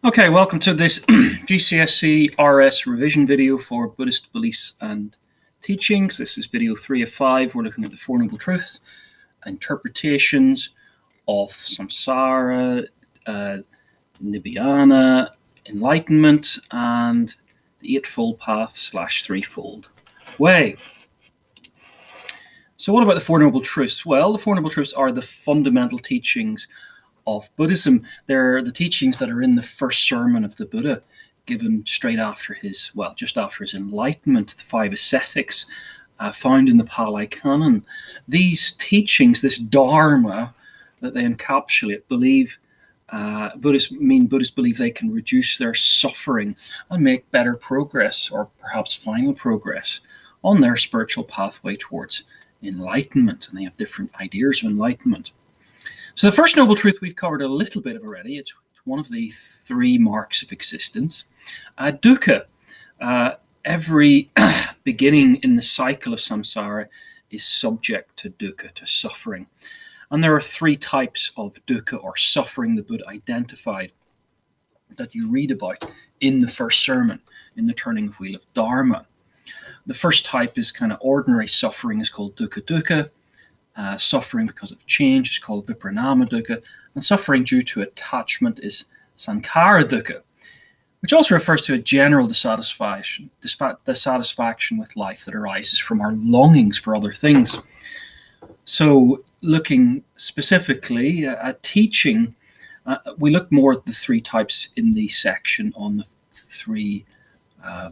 Okay, welcome to this GCSE RS revision video for Buddhist beliefs and teachings. This is video 3 of 5. We're looking at the Four Noble Truths, interpretations of samsara, Nirvana, enlightenment, and the eightfold path / threefold way. So what about the Four Noble Truths? Well, the Four Noble Truths are the fundamental teachings of Buddhism. They're the teachings that are in the first sermon of the Buddha, given straight after just after his enlightenment, the 5 ascetics found in the Pali Canon. These teachings, this Dharma that they encapsulate, Buddhists believe they can reduce their suffering and make better progress, or perhaps final progress, on their spiritual pathway towards enlightenment. And they have different ideas of enlightenment. So the first noble truth we've covered a little bit of already. It's one of the 3 marks of existence. Dukkha. Every beginning in the cycle of samsara is subject to dukkha, to suffering. And there are 3 types of dukkha, or suffering, the Buddha identified, that you read about in the first sermon, in the turning of wheel of Dharma. The first type is kind of ordinary suffering, is called dukkha dukkha. Suffering because of change is called viparinama dukkha, and suffering due to attachment is sankhara dukkha, which also refers to a general dissatisfaction with life that arises from our longings for other things. So looking specifically at teaching, we look more at the 3 types in the section on the 3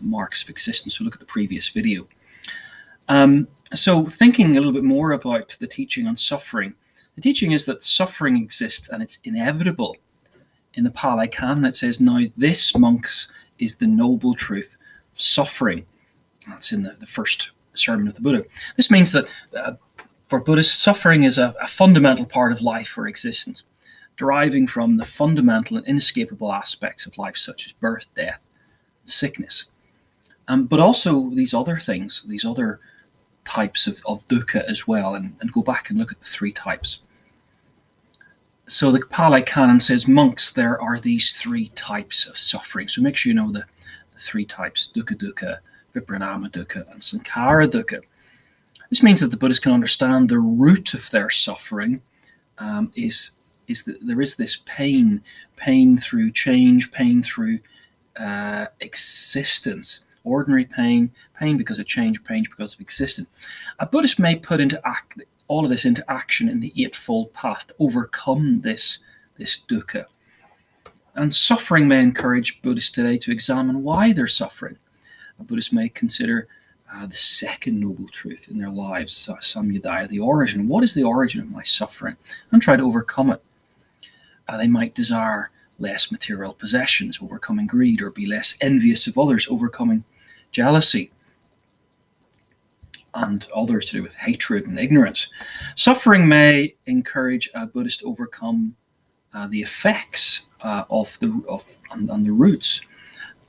marks of existence. So look at the previous video. So thinking a little bit more about the teaching on suffering, the teaching is that suffering exists and it's inevitable. In the Pali Canon, it says, "Now this, monks, is the noble truth of suffering." That's in the first sermon of the Buddha. This means that for Buddhists, suffering is a fundamental part of life or existence, deriving from the fundamental and inescapable aspects of life, such as birth, death, sickness. But also these other things, these other types of dukkha as well, and go back and look at the 3 types. So the Pali Canon says, monks, there are these 3 types of suffering. So make sure you know the 3 types: dukkha dukkha, viparinama dukkha, and sankhara dukkha. This means that the Buddhists can understand the root of their suffering is that there is this pain through change, pain through existence. Ordinary pain because of change, pain because of existence. A Buddhist may put all of this into action in the eightfold path to overcome this dukkha. And suffering may encourage Buddhists today to examine why they're suffering. A Buddhist may consider the second noble truth in their lives, samyudaya, the origin. What is the origin of my suffering? And try to overcome it. They might desire less material possessions, overcoming greed, or be less envious of others, overcoming jealousy, and others to do with hatred and ignorance. Suffering may encourage a Buddhist to overcome the effects and the roots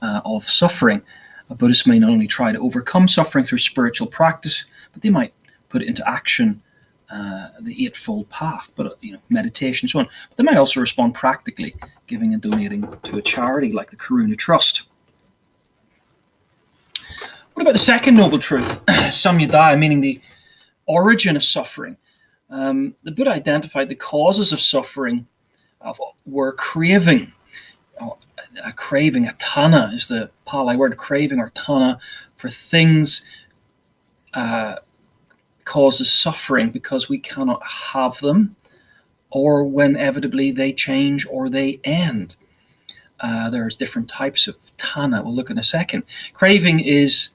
of suffering. A Buddhist may not only try to overcome suffering through spiritual practice, but they might put it into action, the eightfold path, but meditation and so on. But they might also respond practically, giving and donating to a charity like the Karuna Trust. What about the second noble truth, samyudaya, meaning the origin of suffering? The Buddha identified the causes of suffering were craving. A craving, a tanha is the Pali word, craving or tanha for things causes suffering because we cannot have them, or when inevitably they change or they end. There's different types of tanha. We'll look in a second. Craving is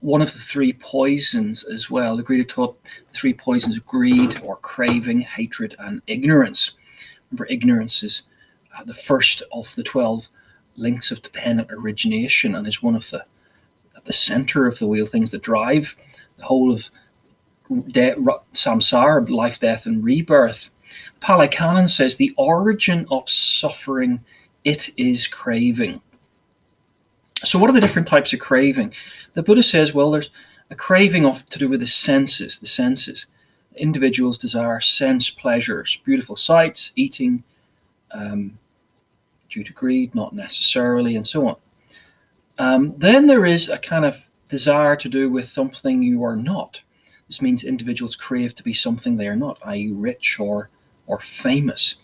one of the 3 poisons as well. The Buddha taught the 3 poisons of greed, or craving, hatred, and ignorance. Remember, ignorance is the first of the 12 links of dependent origination, and is one of at the center of the wheel, things that drive the whole of samsara, life, death, and rebirth. Pali Canon says the origin of suffering, it is craving. So what are the different types of craving? The Buddha says, well, there's a craving to do with the senses. Individuals desire sense pleasures, beautiful sights, eating, due to greed, not necessarily, and so on. Then there is a kind of desire to do with something you are not. This means individuals crave to be something they are not, i.e. rich or famous.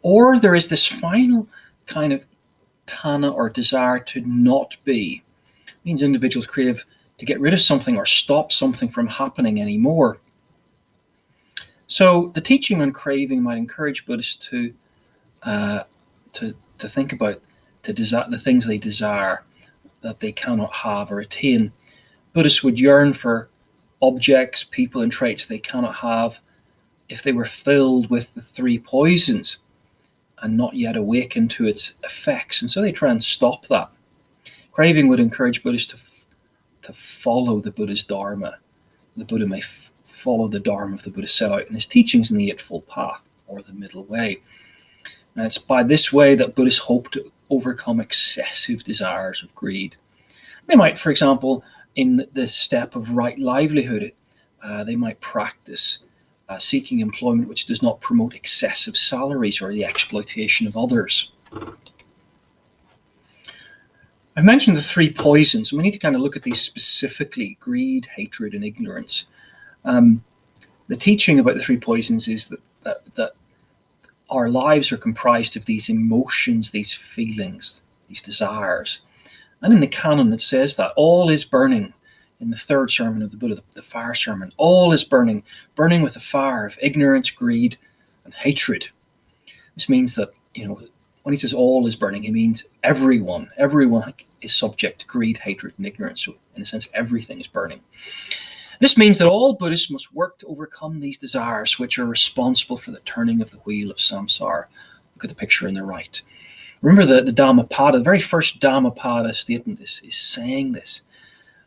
Or there is this final kind of tanha or desire to not be. It means individuals crave to get rid of something or stop something from happening anymore. So the teaching on craving might encourage Buddhists to think about the things they desire that they cannot have or attain. Buddhists would yearn for objects, people, and traits they cannot have if they were filled with the three poisons and not yet awakened to its effects. And so they try and stop that. Craving would encourage Buddhists to follow the Buddha's Dharma. The Buddha may follow the Dharma of the Buddha set out in his teachings in the Eightfold Path, or the middle way. And it's by this way that Buddhists hope to overcome excessive desires of greed. They might, for example, in the step of right livelihood, they might practice seeking employment which does not promote excessive salaries or the exploitation of others. I've mentioned the three poisons, and we need to kind of look at these specifically: greed, hatred, and ignorance. The teaching about the three poisons is that our lives are comprised of these emotions, these feelings, these desires. And in the canon it says that all is burning. In the third sermon of the Buddha, the fire sermon, all is burning with the fire of ignorance, greed, and hatred. This means that, when he says all is burning, he means everyone is subject to greed, hatred, and ignorance. So in a sense, everything is burning. This means that all Buddhists must work to overcome these desires, which are responsible for the turning of the wheel of samsara. Look at the picture on the right. Remember the Dhammapada, the very first Dhammapada statement is saying this.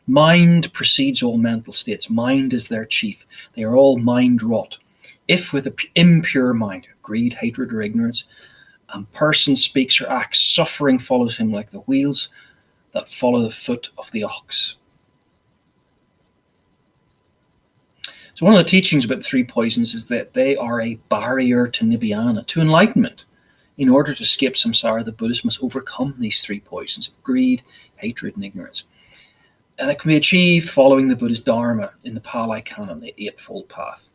Mind precedes all mental states. Mind is their chief. They are all mind-wrought. If with an impure mind, greed, hatred, or ignorance, a person speaks or acts, suffering follows him like the wheels that follow the foot of the ox. So one of the teachings about the three poisons is that they are a barrier to Nirvana, to enlightenment. In order to escape samsara, the Buddhists must overcome these three poisons of greed, hatred, and ignorance. And it can be achieved following the Buddha's Dharma in the Pali Canon, the Eightfold Path.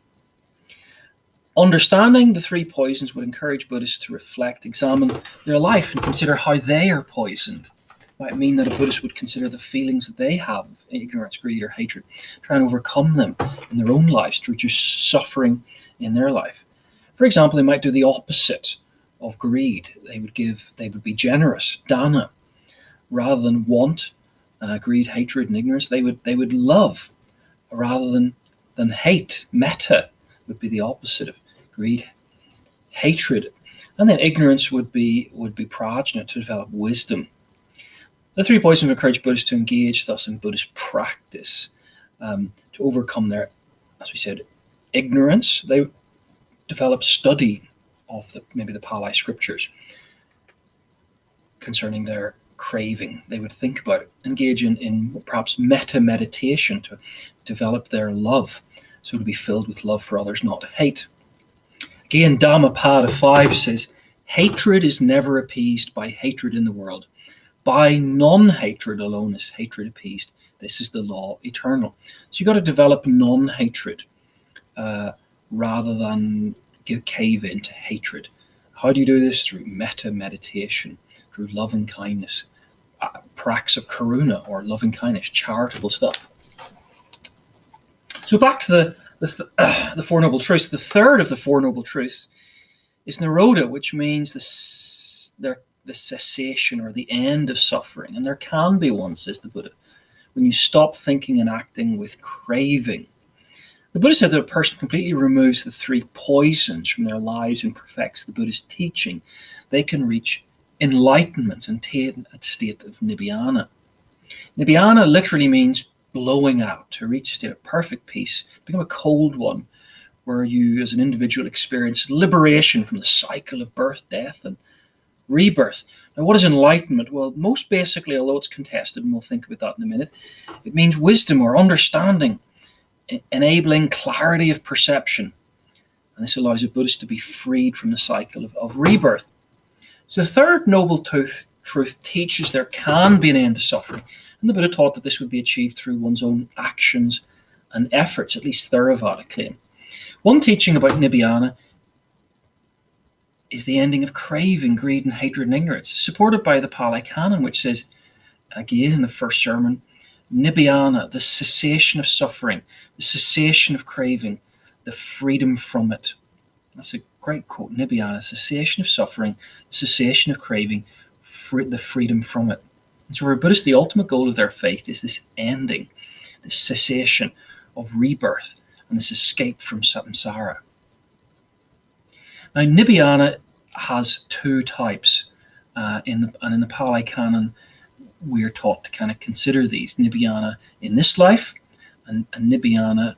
Understanding the three poisons would encourage Buddhists to reflect, examine their life, and consider how they are poisoned. It might mean that a Buddhist would consider the feelings that they have, ignorance, greed, or hatred, try and overcome them in their own lives to reduce suffering in their life. For example, they might do the opposite of greed. They would be generous, dana, rather than want. Greed, hatred, and ignorance, they would love rather than hate. Metta would be the opposite of greed, hatred, and then ignorance would be prajna, to develop wisdom. The three poisons would encourage Buddhists to engage thus in Buddhist practice to overcome their, as we said, ignorance. They develop study of maybe the Pali scriptures concerning their craving. They would think about it, engage in perhaps metta meditation to develop their love, so to be filled with love for others, not hate. Again, Dhammapada 5 says, hatred is never appeased by hatred in the world. By non-hatred alone is hatred appeased. This is the law eternal. So you've got to develop non-hatred rather than cave into hatred. How do you do this? Through metta meditation, through loving kindness, practice of karuna or loving kindness, charitable stuff. So back to the Four Noble Truths. The third of the Four Noble Truths is Nirodha, which means the cessation or the end of suffering. And there can be one, says the Buddha, when you stop thinking and acting with craving. The Buddha said that a person completely removes the three poisons from their lives and perfects the Buddhist teaching, they can reach enlightenment and attain a state of nibbana. Nibbana literally means blowing out, to reach a state of perfect peace, become a cold one, where you as an individual experience liberation from the cycle of birth, death, and rebirth. Now, what is enlightenment? Well, most basically, although it's contested, and we'll think about that in a minute, it means wisdom or understanding, enabling clarity of perception. And this allows a Buddhist to be freed from the cycle of rebirth. So the third noble truth teaches there can be an end to suffering. And the Buddha taught that this would be achieved through one's own actions and efforts, at least Theravada claim. One teaching about Nirvana is the ending of craving, greed, and hatred and ignorance, supported by the Pali Canon, which says, again in the first sermon, Nirvana, the cessation of suffering, the cessation of craving, the freedom from it. That's a great quote. Nirvana, cessation of suffering, cessation of craving, the freedom from it. And so for Buddhists, the ultimate goal of their faith is this ending, this cessation of rebirth, and this escape from samsara. Now, Nirvana has two types. In the Pali Canon, we are taught to kind of consider these. Nirvana in this life, and Nirvana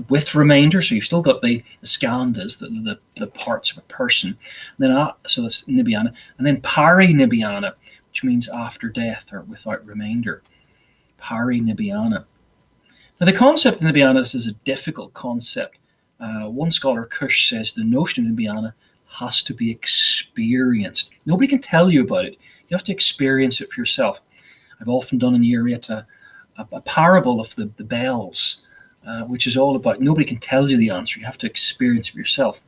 with remainder, so you've still got the skandhas, the parts of a person. And then so that's Nirvana, and then pari-Nirvana, which means after death or without remainder. Pari-Nirvana. Now the concept of Nirvana is a difficult concept. One scholar, Kush, says the notion of Nirvana has to be experienced. Nobody can tell you about it. You have to experience it for yourself. I've often done in the area a parable of the bells, which is all about nobody can tell you the answer. You have to experience it for yourself.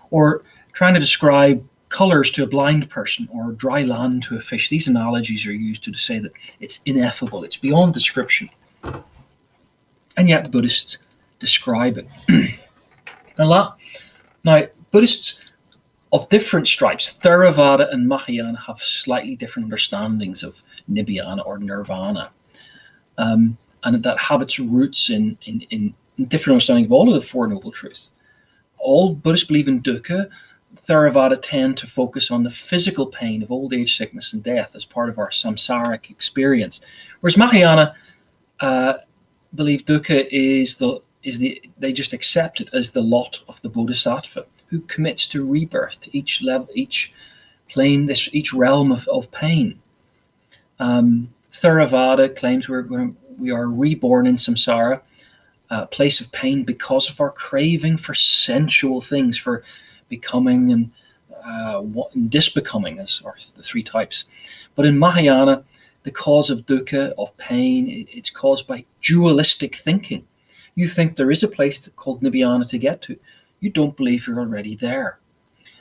Or trying to describe colors to a blind person or dry land to a fish. These analogies are used to say that it's ineffable. It's beyond description. And yet Buddhists describe it. Now, Buddhists of different stripes, Theravada and Mahayana, have slightly different understandings of Nibbana or Nirvana. And that have its roots in different understanding of all of the Four Noble Truths. All Buddhists believe in dukkha. Theravada tend to focus on the physical pain of old age, sickness, and death as part of our samsaric experience. Whereas Mahayana believe dukkha they just accept it as the lot of the bodhisattva who commits to rebirth, each level, each plane, each realm of pain. Theravada claims we are reborn in samsara, a place of pain because of our craving for sensual things, for becoming and disbecoming, are the three types. But in Mahayana, the cause of dukkha, of pain, it's caused by dualistic thinking. You think there is a place called Nibbana to get to. You don't believe you're already there.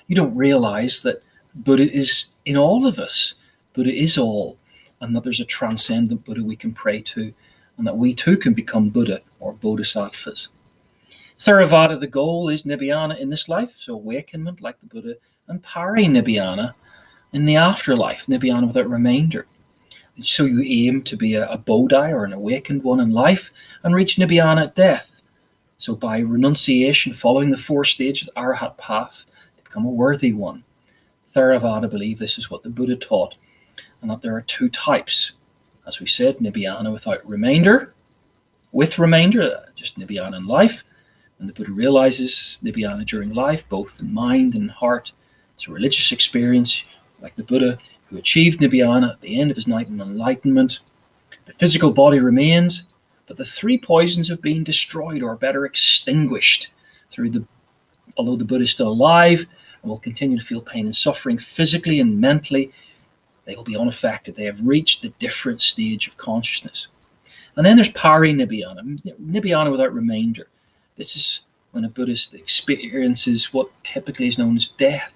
You don't realize that Buddha is in all of us. Buddha is all, and that there's a transcendent Buddha we can pray to, and that we too can become Buddha or bodhisattvas. Theravada, the goal is Nibbana in this life, so awakenment like the Buddha, and pari-Nibbana in the afterlife, Nibbana without remainder. So you aim to be a Bodhi or an awakened one in life and reach Nibbana at death. So by renunciation, following the 4 stages of the Arhat path, to become a worthy one. Theravada believe this is what the Buddha taught, and that there are 2 types. As we said, Nibbana without remainder, with remainder, just Nibbana in life. And the Buddha realizes Nibbana during life, both in mind and heart. It's a religious experience, like the Buddha who achieved Nibbana at the end of his night of enlightenment. The physical body remains, but the 3 poisons have been destroyed, or better, extinguished. Although the Buddha is still alive and will continue to feel pain and suffering physically and mentally, they will be unaffected. They have reached the different stage of consciousness. And then there's pari-Nibbana, Nibbana without remainder. This is when a Buddhist experiences what typically is known as death.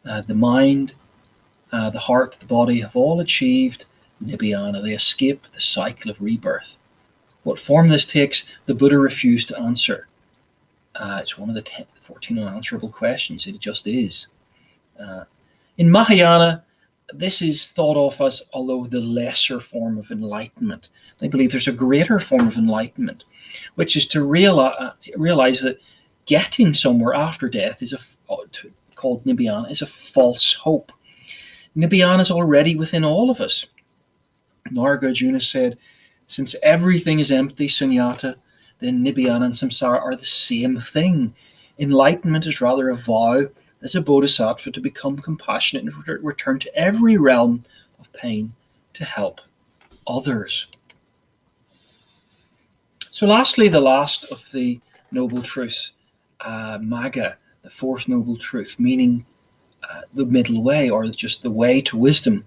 The mind, the heart, the body have all achieved Nibbana. They escape the cycle of rebirth. What form this takes, the Buddha refused to answer. It's one of the 14 unanswerable questions. It just is. In Mahayana, this is thought of as, although the lesser form of enlightenment. They believe there's a greater form of enlightenment, which is to realize that getting somewhere after death is called Nibbana, is a false hope. Nibbana is already within all of us. Nagarjuna said, since everything is empty, sunyata, then Nibbana and samsara are the same thing. Enlightenment is rather a vow as a bodhisattva to become compassionate and return to every realm of pain to help others. So lastly, the last of the Noble Truths, Magga, the 4th Noble Truth, meaning the middle way, or just the way to wisdom.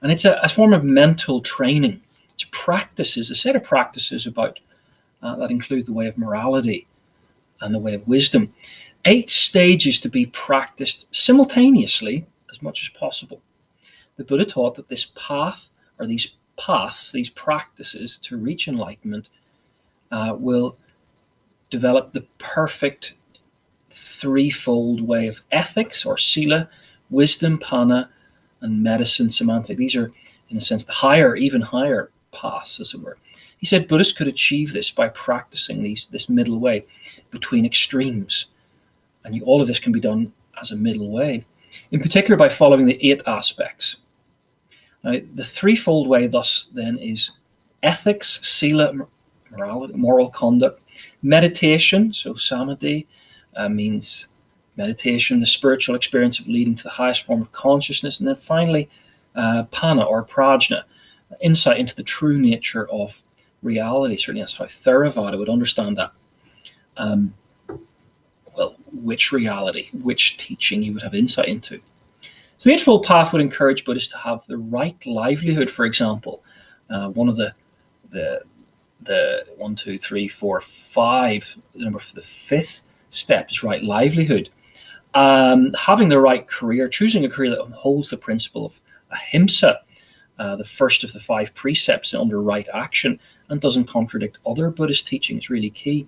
And it's a form of mental training. It's practices, a set of practices about that include the way of morality and the way of wisdom. 8 stages to be practiced simultaneously as much as possible. The Buddha taught that this path, or these paths, these practices to reach enlightenment will develop the perfect threefold way of ethics, or sila, wisdom, panna, and medicine, samanthika. These are, in a sense, the higher, even higher paths, as it were. He said Buddhists could achieve this by practicing this middle way between extremes. And all of this can be done as a middle way, in particular by following the 8 aspects. Now, the threefold way, thus, then, is ethics, sila, morality, moral conduct, meditation, so samadhi means meditation, the spiritual experience of leading to the highest form of consciousness, and then finally, panna, or prajna, insight into the true nature of reality. Certainly that's how Theravada would understand that. Well, which reality, which teaching you would have insight into. So the Eightfold Path would encourage Buddhists to have the right livelihood, for example. One of the 1, 2, 3, 4, 5, number for the 5th step is right livelihood. Having the right career, choosing a career that holds the principle of ahimsa, the first of the 5 precepts under right action, and doesn't contradict other Buddhist teachings, really key.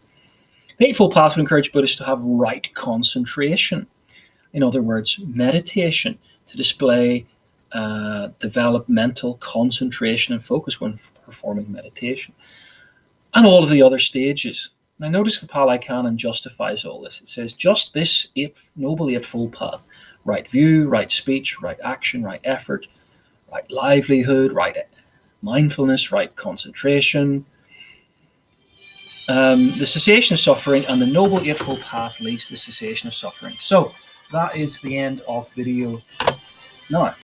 The Eightfold Path would encourage Buddhists to have right concentration. In other words, meditation, to display developmental concentration and focus when performing meditation. And all of the other stages. Now notice the Pali Canon justifies all this. It says, just this noble eightfold path, right view, right speech, right action, right effort, right livelihood, right mindfulness, right concentration, the cessation of suffering, and the noble eightfold path leads to the cessation of suffering. So that is the end of video 9.